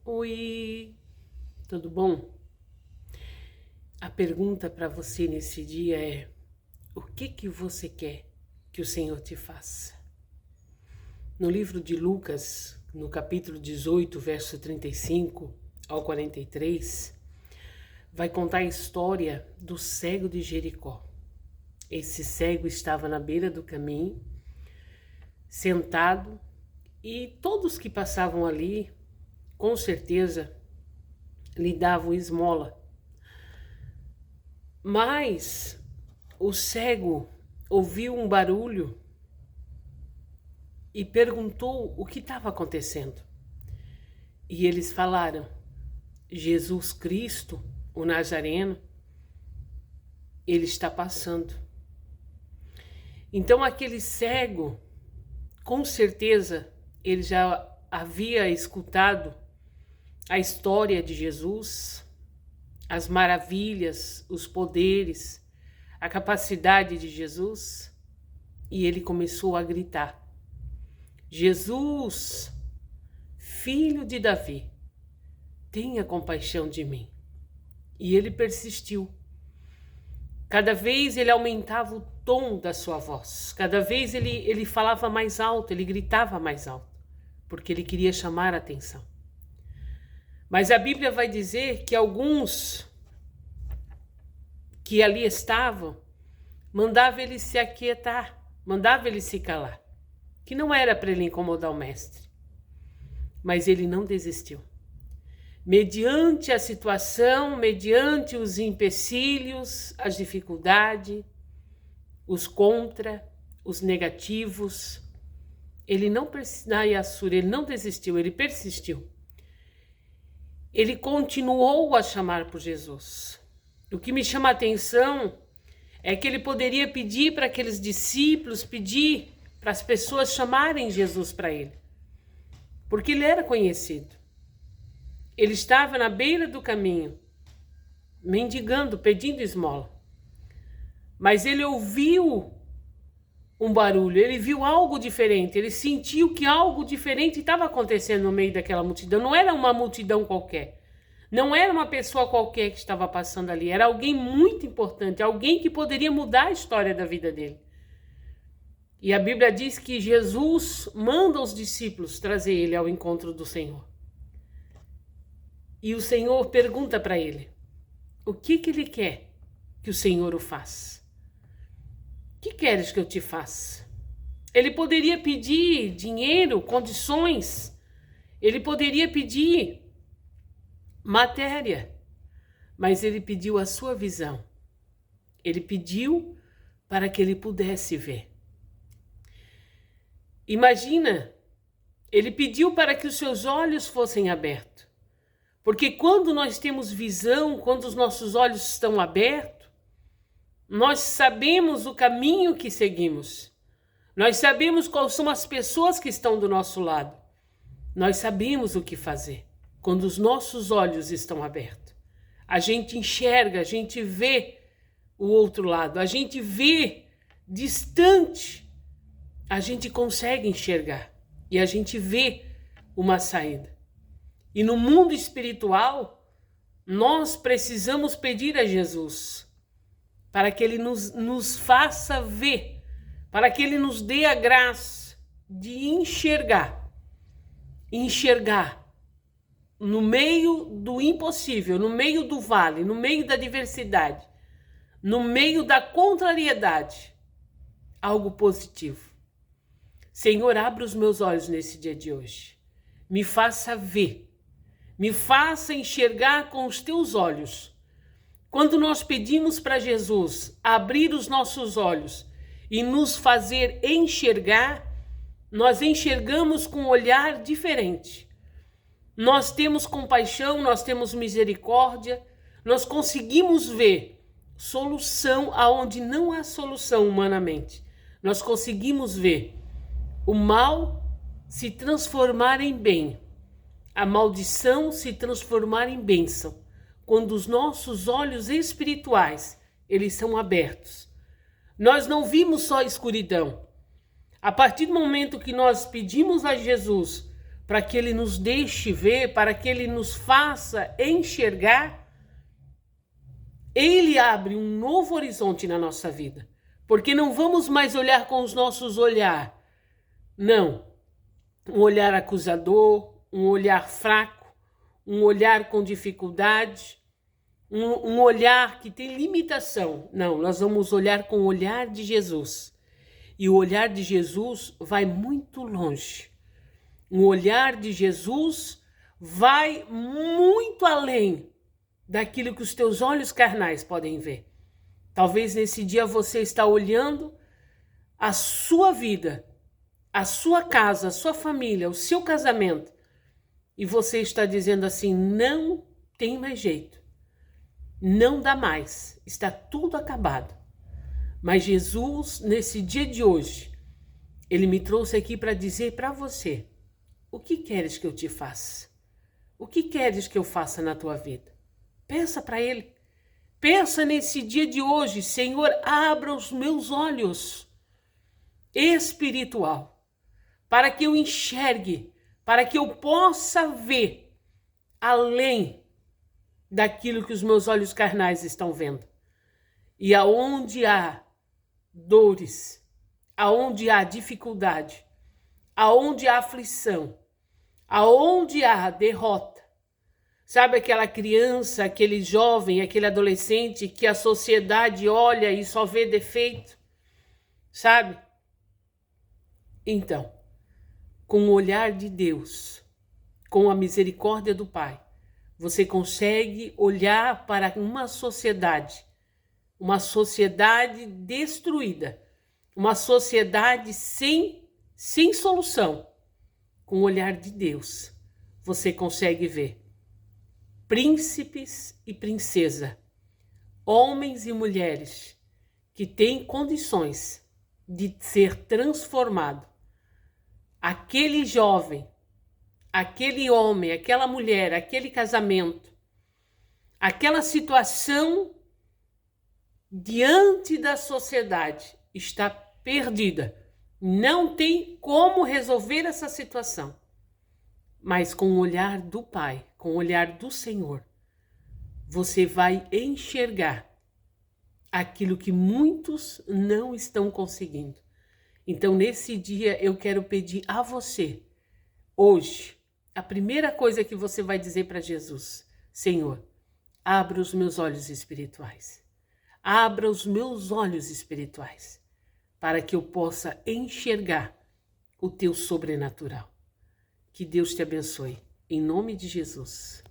Oi, tudo bom? A pergunta para você nesse dia é: o que você quer que o Senhor te faça? No livro de Lucas, no capítulo 18, verso 35 ao 43, vai contar a história do cego de Jericó. Esse cego estava na beira do caminho, sentado, e todos que passavam ali, com certeza, lhe davam esmola. Mas o cego ouviu um barulho e perguntou o que estava acontecendo. E eles falaram: Jesus Cristo, o Nazareno, ele está passando. Então aquele cego, com certeza, ele já havia escutado a história de Jesus, as maravilhas, os poderes, a capacidade de Jesus, e ele começou a gritar: Jesus, filho de Davi, tenha compaixão de mim. E ele persistiu. Cada vez ele aumentava o tom da sua voz, cada vez ele falava mais alto, ele gritava mais alto, porque ele queria chamar a atenção. Mas a Bíblia vai dizer que alguns que ali estavam mandava ele se aquietar, mandava ele se calar, que não era para ele incomodar o mestre. Mas ele não desistiu. Mediante a situação, mediante os empecilhos, as dificuldades, os contra, os negativos, ele não desistiu, ele persistiu. Ele continuou a chamar por Jesus. O que me chama a atenção é que ele poderia pedir para aqueles discípulos, pedir para as pessoas chamarem Jesus para ele, porque ele era conhecido. Ele estava na beira do caminho, mendigando, pedindo esmola. Mas ele ouviu um barulho, ele viu algo diferente, ele sentiu que algo diferente estava acontecendo no meio daquela multidão. Não era uma multidão qualquer, não era uma pessoa qualquer que estava passando ali, era alguém muito importante, alguém que poderia mudar a história da vida dele. E a Bíblia diz que Jesus manda os discípulos trazer ele ao encontro do Senhor. E o Senhor pergunta para ele: o que ele quer que o Senhor o faça? O que queres que eu te faça? Ele poderia pedir dinheiro, condições, ele poderia pedir matéria, mas ele pediu a sua visão. Ele pediu para que ele pudesse ver. Imagina, ele pediu para que os seus olhos fossem abertos. Porque quando nós temos visão, quando os nossos olhos estão abertos, nós sabemos o caminho que seguimos. Nós sabemos quais são as pessoas que estão do nosso lado. Nós sabemos o que fazer quando os nossos olhos estão abertos. A gente enxerga, a gente vê o outro lado, a gente vê distante, a gente consegue enxergar e a gente vê uma saída. E no mundo espiritual, nós precisamos pedir a Jesus para que ele nos faça ver, para que ele nos dê a graça de enxergar no meio do impossível, no meio do vale, no meio da diversidade, no meio da contrariedade, algo positivo. Senhor, abra os meus olhos nesse dia de hoje, me faça ver, me faça enxergar com os teus olhos. Quando nós pedimos para Jesus abrir os nossos olhos e nos fazer enxergar, nós enxergamos com um olhar diferente. Nós temos compaixão, nós temos misericórdia, nós conseguimos ver solução aonde não há solução humanamente. Nós conseguimos ver o mal se transformar em bem, a maldição se transformar em bênção, quando os nossos olhos espirituais, eles são abertos. Nós não vimos só escuridão. A partir do momento que nós pedimos a Jesus para que Ele nos deixe ver, para que Ele nos faça enxergar, Ele abre um novo horizonte na nossa vida. Porque não vamos mais olhar com os nossos olhares. Não. Um olhar acusador, um olhar fraco, um olhar com dificuldade, um olhar que tem limitação. Não, nós vamos olhar com o olhar de Jesus. E o olhar de Jesus vai muito longe. O olhar de Jesus vai muito além daquilo que os teus olhos carnais podem ver. Talvez nesse dia você está olhando a sua vida, a sua casa, a sua família, o seu casamento, e você está dizendo assim, não tem mais jeito, não dá mais, está tudo acabado. Mas Jesus, nesse dia de hoje, Ele me trouxe aqui para dizer para você, o que queres que eu te faça? O que queres que eu faça na tua vida? Peça para Ele. Pensa nesse dia de hoje, Senhor, abra os meus olhos espiritual, para que eu enxergue, para que eu possa ver além daquilo que os meus olhos carnais estão vendo. E aonde há dores, aonde há dificuldade, aonde há aflição, aonde há derrota, sabe aquela criança, aquele jovem, aquele adolescente que a sociedade olha e só vê defeito, sabe? Então, com o olhar de Deus, com a misericórdia do Pai, você consegue olhar para uma sociedade destruída, uma sociedade sem solução. Com o olhar de Deus, você consegue ver príncipes e princesa, homens e mulheres que têm condições de ser transformado. Aquele jovem, aquele homem, aquela mulher, aquele casamento, aquela situação diante da sociedade está perdida. Não tem como resolver essa situação. Mas com o olhar do Pai, com o olhar do Senhor, você vai enxergar aquilo que muitos não estão conseguindo. Então, nesse dia, eu quero pedir a você, hoje, a primeira coisa que você vai dizer para Jesus, Senhor, abra os meus olhos espirituais. Abra os meus olhos espirituais, para que eu possa enxergar o teu sobrenatural. Que Deus te abençoe. Em nome de Jesus.